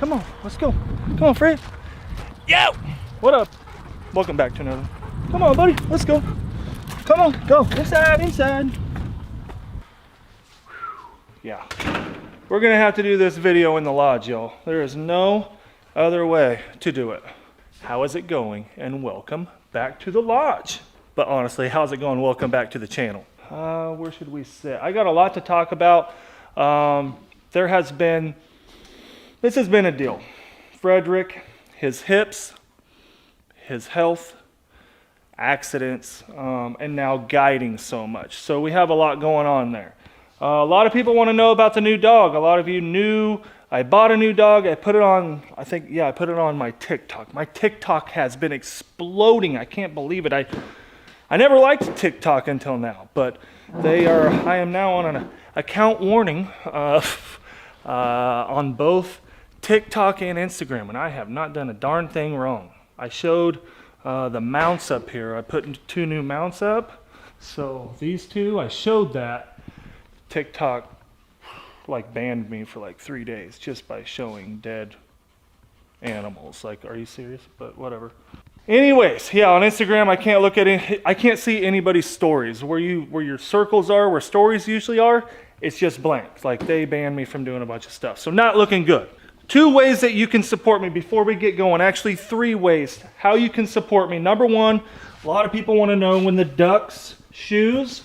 Come on, let's go. Come on, Fred. Yo! What up? Welcome back to another. Come on, buddy, let's go. Come on, go. Inside. Yeah. We're gonna have to do this video in the lodge, y'all. There is no other way to do it. How is it going? And welcome back to the lodge. But honestly, how's it going? Welcome back to the channel. Where should we sit? I got a lot to talk about. This has been a deal. Frederick, his hips, his health, accidents, and now guiding so much. So we have a lot going on there. A lot of people want to know about the new dog. A lot of you knew I bought a new dog. I put it on, I put it on my TikTok. My TikTok has been exploding. I can't believe it. I never liked TikTok until now, but I am now on an account warning on both TikTok and Instagram, and I have not done a darn thing wrong. I showed the mounts up here. I put 2 new mounts up. So these 2, I showed that. TikTok like banned me for like 3 days just by showing dead animals. Like, are you serious? But whatever. Anyways, yeah, on Instagram I can't see anybody's stories. Where your circles are, where stories usually are, it's just blank. Like, they banned me from doing a bunch of stuff. So not looking good. 2 ways that you can support me before we get going. Actually, 3 ways how you can support me. Number 1, a lot of people want to know when the Ducks shoes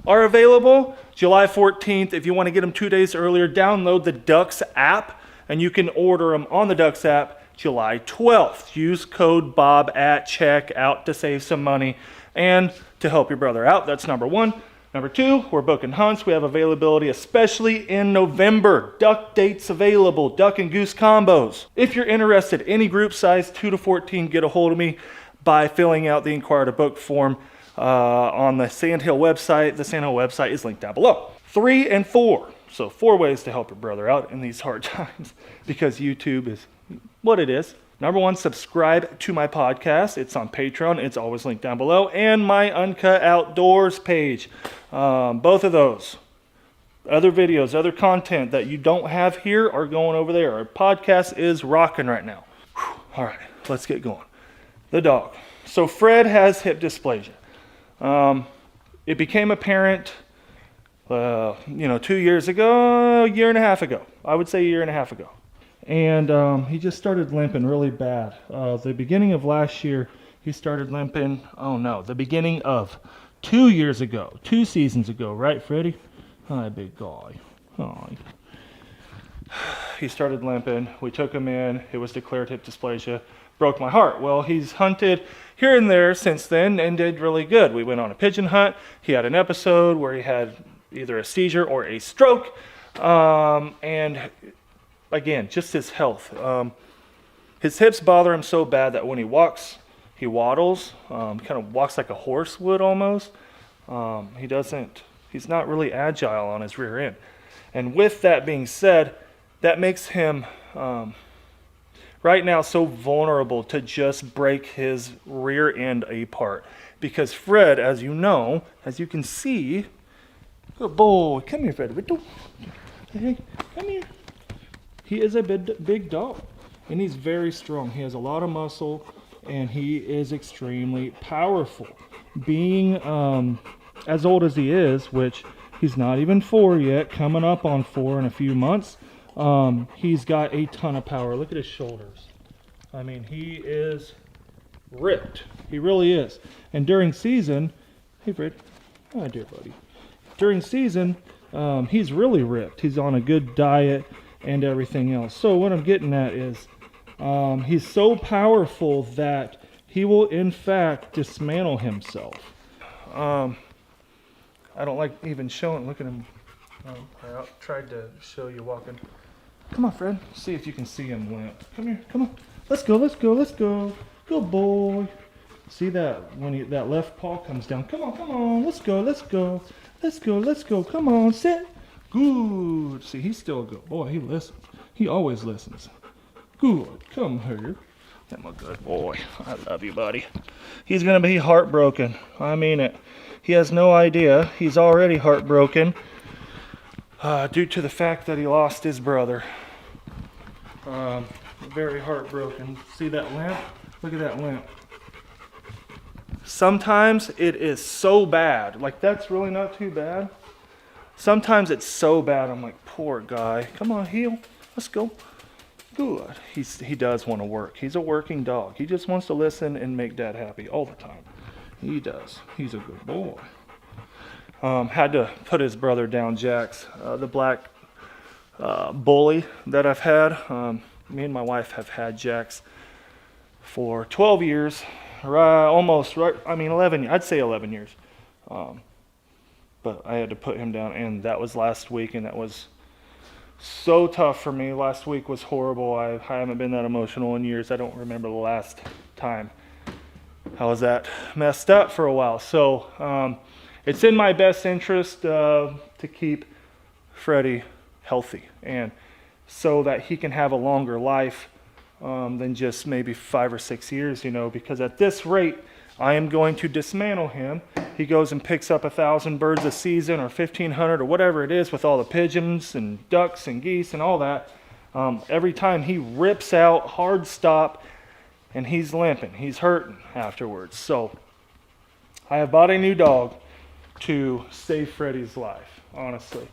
are available. July 14th, if you want to get them 2 days earlier, download the Ducks app and you can order them on the Ducks app July 12th. Use code Bob at checkout to save some money and to help your brother out. That's number 1. Number 2, we're booking hunts. We have availability, especially in November. Duck dates available, duck and goose combos. If you're interested, any group size, 2 to 14, get a hold of me by filling out the Inquire to Book form on the Sandhill website. The Sandhill website is linked down below. 3 and 4. So 4 ways to help your brother out in these hard times because YouTube is what it is. Number 1, subscribe to my podcast. It's on Patreon. It's always linked down below. And my Uncut Outdoors page. Both of those. Other videos, other content that you don't have here are going over there. Our podcast is rocking right now. Whew. All right, let's get going. The dog. So Fred has hip dysplasia. It became apparent, 2 years ago, a year and a half ago. I would say a year and a half ago. And he just started limping really bad. The beginning of last year, he started limping. Oh no, the beginning of 2 years ago, 2 seasons ago, right, Freddie? Hi, big guy. Hi. He started limping. We took him in. It was declared hip dysplasia. Broke my heart. Well, he's hunted here and there since then and did really good. We went on a pigeon hunt. He had an episode where he had either a seizure or a stroke. And again, just his health. His hips bother him so bad that when he walks, he waddles, kind of walks like a horse would almost. He's not really agile on his rear end. And with that being said, that makes him right now so vulnerable to just break his rear end apart. Because Fred, as you know, as you can see, good boy, come here, Fred. Hey, come here. He is a big dog, and he's very strong. He has a lot of muscle, and he is extremely powerful. Being as old as he is, which he's not even 4 yet, coming up on 4 in a few months, he's got a ton of power. Look at his shoulders. I mean, he is ripped. He really is. And during season, hey Fred, hi dear buddy. During season, he's really ripped. He's on a good diet and everything else. So what I'm getting at is he's so powerful that he will in fact dismantle himself. I don't like even showing, look at him. I tried to show you walking. Come on, Fred. See if you can see him limp. Come here, come on. Let's go. Good boy. See that when that left paw comes down. Come on. Let's go. Come on, sit. Good. See, he's still a good boy. He listens. He always listens. Good. Come here. I'm a good boy. I love you, buddy. He's going to be heartbroken. I mean it. He has no idea. He's already heartbroken due to the fact that he lost his brother. very heartbroken. See that lamp? Look at that lamp. Sometimes it is so bad. Like, that's really not too bad. Sometimes it's so bad, I'm like, poor guy. Come on, heel. Let's go. Good. He does want to work. He's a working dog. He just wants to listen and make dad happy all the time. He does. He's a good boy. Had to put his brother down, Jax, the black bully that I've had. Me and my wife have had Jax for 12 years. Almost, right? I mean, 11. I'd say 11 years. But I had to put him down, and that was last week, and that was so tough for me. Last week was horrible. I haven't been that emotional in years. I don't remember the last time I was that messed up for a while. So it's in my best interest to keep Freddie healthy, and so that he can have a longer life than just maybe 5 or 6 years, you know, because at this rate, I am going to dismantle him. He goes and picks up 1,000 birds a season, or 1,500, or whatever it is, with all the pigeons and ducks and geese and all that. Every time he rips out, hard stop, and he's limping. He's hurting afterwards. So I have bought a new dog to save Freddie's life, honestly.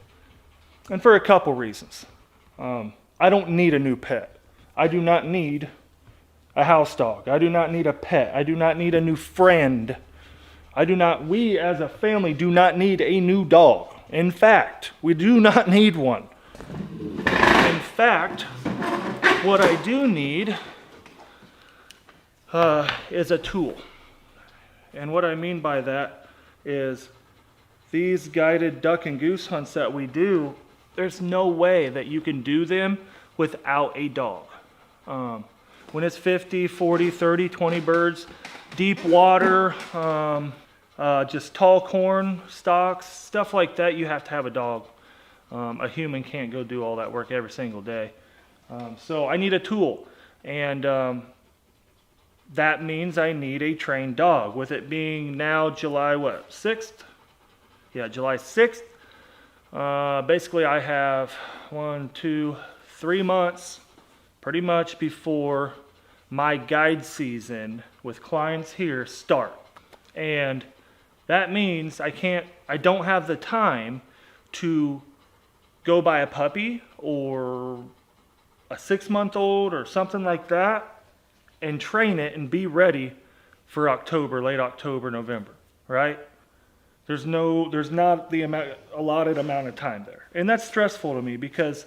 And for a couple reasons. I don't need a new pet. I do not need a house dog. I do not need a pet. I do not need a new friend. We as a family do not need a new dog. In fact, we do not need one. In fact, what I do need is a tool. And what I mean by that is these guided duck and goose hunts that we do, there's no way that you can do them without a dog. When it's 50, 40, 30, 20 birds, deep water, just tall corn stalks, stuff like that, you have to have a dog. A human can't go do all that work every single day. So I need a tool, and that means I need a trained dog. With it being now July 6th? Yeah, July 6th. Basically I have 3 months pretty much before my guide season with clients here start. And that means I don't have the time to go buy a puppy or a 6-month-old or something like that and train it and be ready for October, late October, November, right? There's not the allotted amount of time there. And that's stressful to me because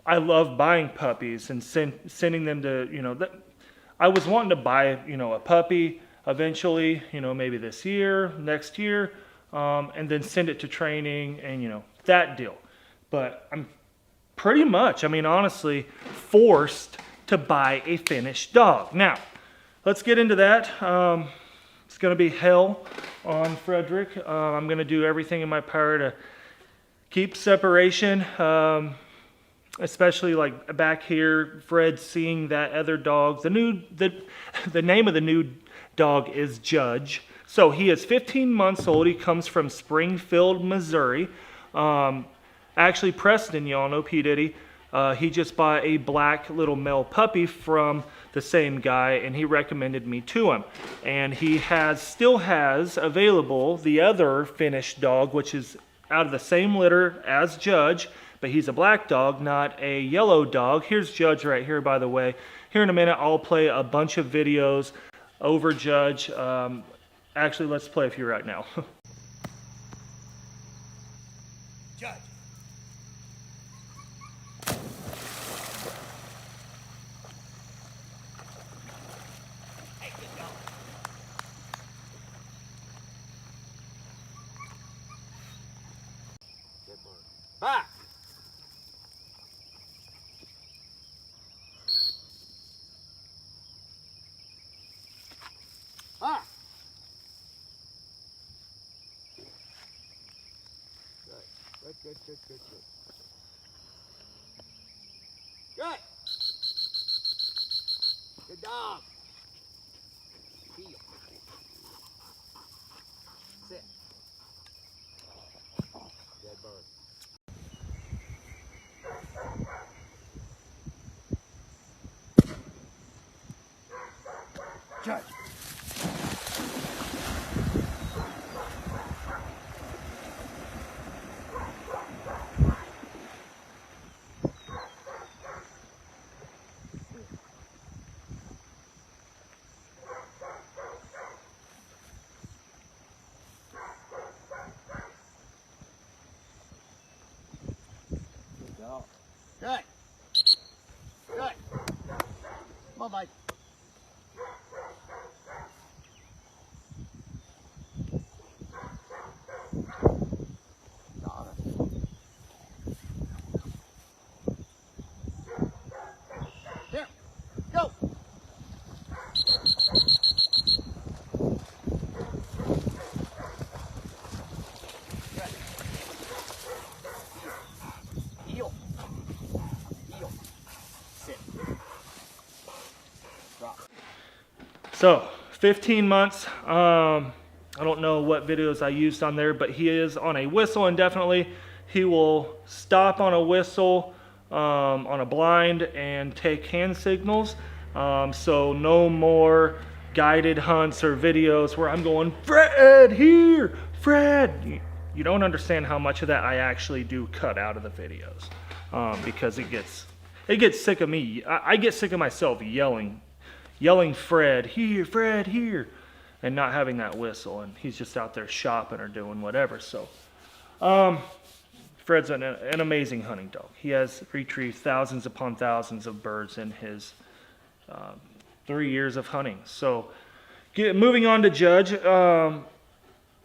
I love buying puppies and sending them to, you know, I was wanting to buy, you know, a puppy eventually, you know, maybe this year, next year, and then send it to training and, you know, that deal. But I'm pretty much, I mean, honestly, forced to buy a finished dog. Now, let's get into that. It's going to be hell on Frederick. I'm going to do everything in my power to keep separation, especially like back here, Fred seeing that other dog. The name of the new dog is Judge. So he is 15 months old. He comes from Springfield, Missouri. Actually, Preston, y'all know P. Diddy. He just bought a black little male puppy from the same guy, and he recommended me to him. And he still has available the other finished dog, which is out of the same litter as Judge, but he's a black dog, not a yellow dog. Here's Judge right here, by the way. Here in a minute, I'll play a bunch of videos over Judge. Actually, let's play a few right now. Judge. Hey, get going. Good boy. Back. Ah. Good. Good. Good dog. Heel. Sit. Good bird. on, Mike. Got it. Here, go. Good. Heel. Heel. Sit. Drop. So 15 months. I don't know what videos I used on there, but he is on a whistle indefinitely. He will stop on a whistle, on a blind, and take hand signals. So no more guided hunts or videos where I'm going, Fred, here, Fred. You don't understand how much of that I actually do cut out of the videos, because it gets sick of me. I get sick of myself yelling Fred here, and not having that whistle, and he's just out there shopping or doing whatever. So Fred's an amazing hunting dog. He has retrieved thousands upon thousands of birds in his 3 years of hunting. So moving on to Judge,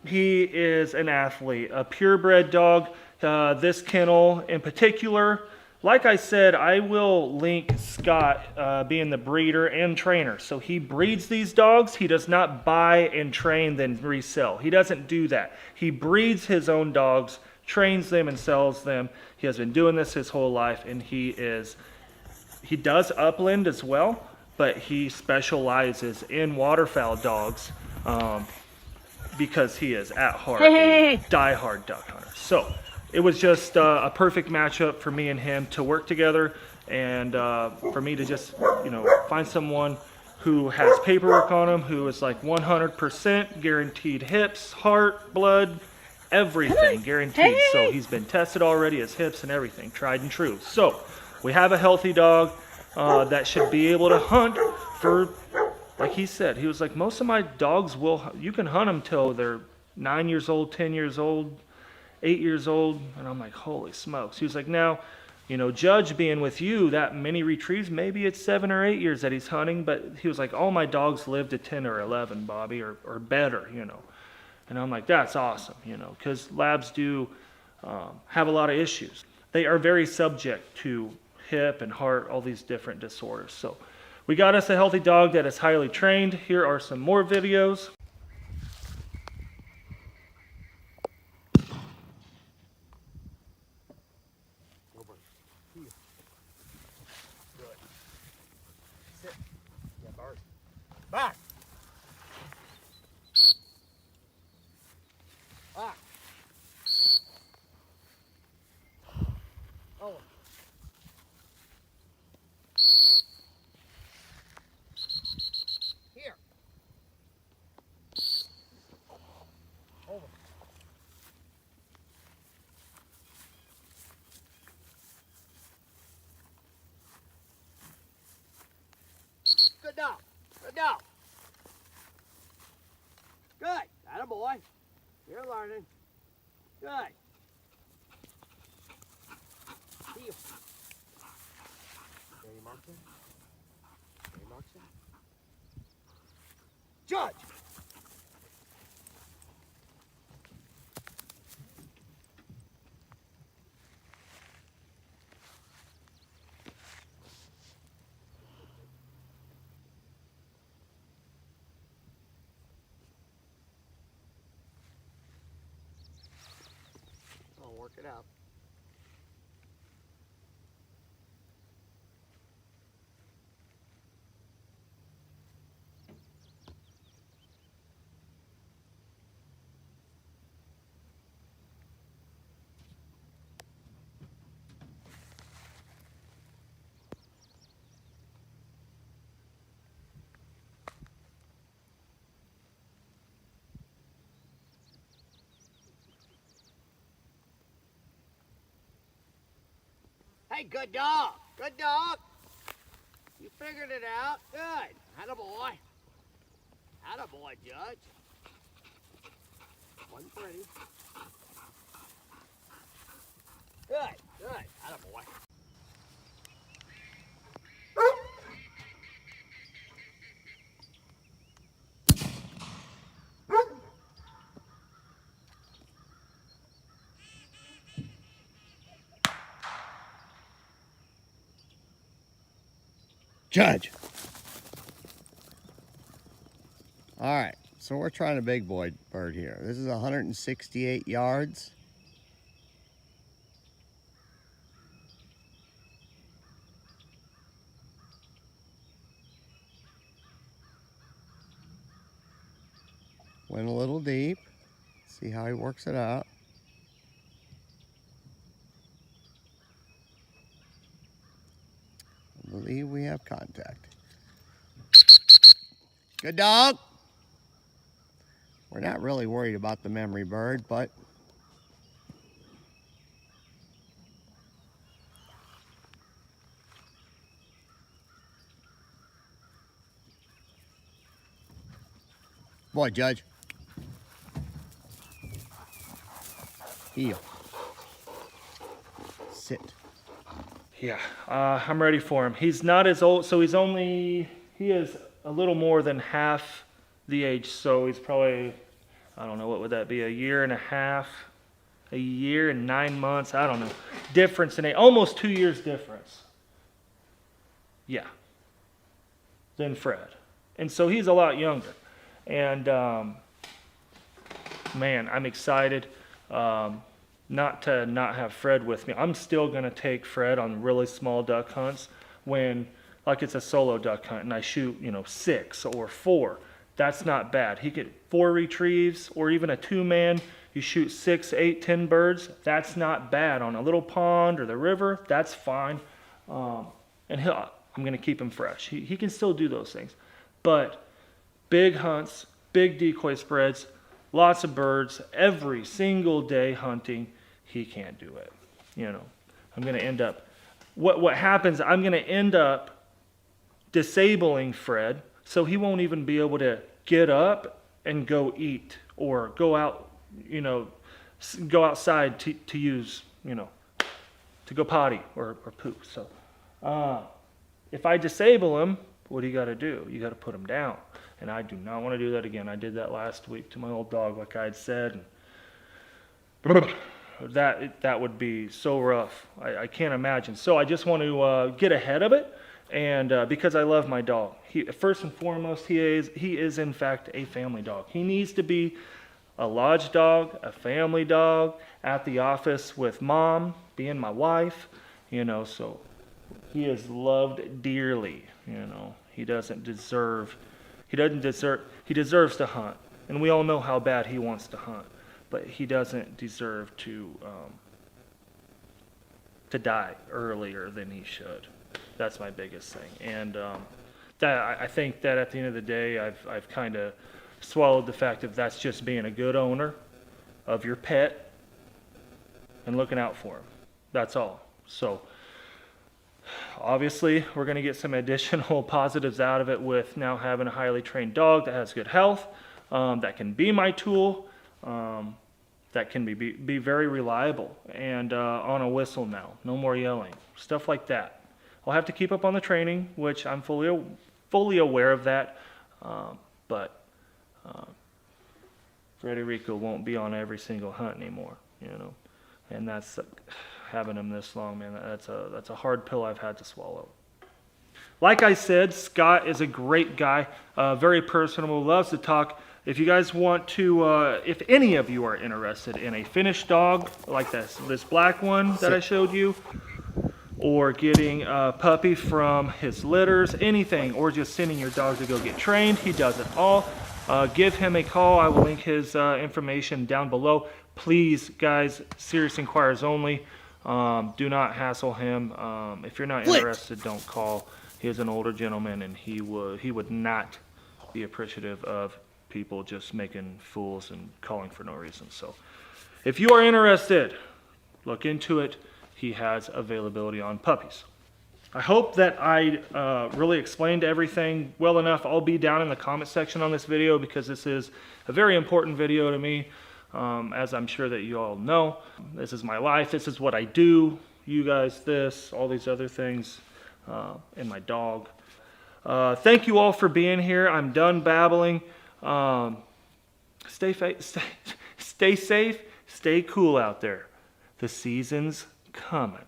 he is an athlete, a purebred dog. This kennel in particular, like I said, I will link Scott being the breeder and trainer. So he breeds these dogs. He does not buy and train then resell. He doesn't do that. He breeds his own dogs, trains them and sells them. He has been doing this his whole life, and he does upland as well, but he specializes in waterfowl dogs because he is at heart a diehard duck hunter. So it was just a perfect matchup for me and him to work together, and for me to just, find someone who has paperwork on him, who is like 100% guaranteed hips, heart, blood, everything guaranteed. So he's been tested already, his hips and everything, tried and true. So we have a healthy dog that should be able to hunt for, like he said, he was like, most of my dogs you can hunt them till they're 9 years old, 10 years old, 8 years old. And I'm like, holy smokes. He was like, now, Judge being with you, that many retrieves, maybe it's 7 or 8 years that he's hunting, but he was like, all my dogs live to 10 or 11, Bobby, or better, And I'm like, that's awesome, because labs do have a lot of issues. They are very subject to hip and heart, all these different disorders. So we got us a healthy dog that is highly trained. Here are some more videos. Over. Heel. Good. Sit. Yeah, Bart. Back. Back. Oh. Here. Over. Good dog. Good dog. Good. Attaboy. You're learning. Good. Heel. Ready, Martin? Ready, Martin? Judge! I'll work it out. Hey, good dog. Good dog. You figured it out. Good. Attaboy. Attaboy, Judge. One pretty. Good. Good. Attaboy. Judge. All right, so we're trying a big boy bird here. This is 168 yards. Went a little deep. See how he works it out. I believe we have contact. Good dog. We're not really worried about the memory bird, but boy, Judge. Heel. Sit. Yeah, I'm ready for him. He's not as old, so he is a little more than half the age, so he's probably, I don't know, what would that be, a year and a half, a year and 9 months, I don't know. Difference in age, almost 2 years difference. Yeah, than Fred. And so he's a lot younger. And man, I'm excited. Not to not have Fred with me. I'm still going to take Fred on really small duck hunts when, like it's a solo duck hunt and I shoot, 6 or 4. That's not bad. He could 4 retrieves or even a 2-man. You shoot 6, 8, 10 birds. That's not bad on a little pond or the river. That's fine. And I'm going to keep him fresh. He can still do those things. But big hunts, big decoy spreads, lots of birds, every single day hunting, he can't do it. I'm going to end up, what happens, I'm going to end up disabling Fred so he won't even be able to get up and go eat or go out, go outside to use, to go potty or poop. So if I disable him, what do you got to do? You got to put him down. And I do not want to do that again. I did that last week to my old dog, like I had said. And that would be so rough. I can't imagine. So I just want to get ahead of it, and because I love my dog. First and foremost, he is in fact a family dog. He needs to be a lodge dog, a family dog, at the office with mom, being my wife. So he is loved dearly. He deserves to hunt, and we all know how bad he wants to hunt, but he doesn't deserve to die earlier than he should. That's my biggest thing, and I think that at the end of the day, I've kind of swallowed the fact that that's just being a good owner of your pet and looking out for him. That's all. So obviously, we're going to get some additional positives out of it with now having a highly trained dog that has good health, that can be my tool, that can be very reliable, and on a whistle now. No more yelling. Stuff like that. I'll have to keep up on the training, which I'm fully aware of that, but Frederico won't be on every single hunt anymore, and that's having him this long, man, that's a hard pill I've had to swallow. Like I said, Scott is a great guy, very personable, loves to talk. If you guys want to, if any of you are interested in a finished dog like this black one that I showed you, or getting a puppy from his litters, anything, or just sending your dog to go get trained, he does it all. Give him a call. I will link his information down below. Please, guys, serious inquiries only. Do not hassle him. If you're not interested, don't call. He is an older gentleman, and he would not be appreciative of people just making fools and calling for no reason. So if you are interested, look into it. He has availability on puppies. I hope that I really explained everything well enough. I'll be down in the comment section on this video because this is a very important video to me. As I'm sure that you all know, this is my life, this is what I do, you guys this, all these other things, and my dog. Thank you all for being here. I'm done babbling. Stay safe, stay cool out there. The season's coming.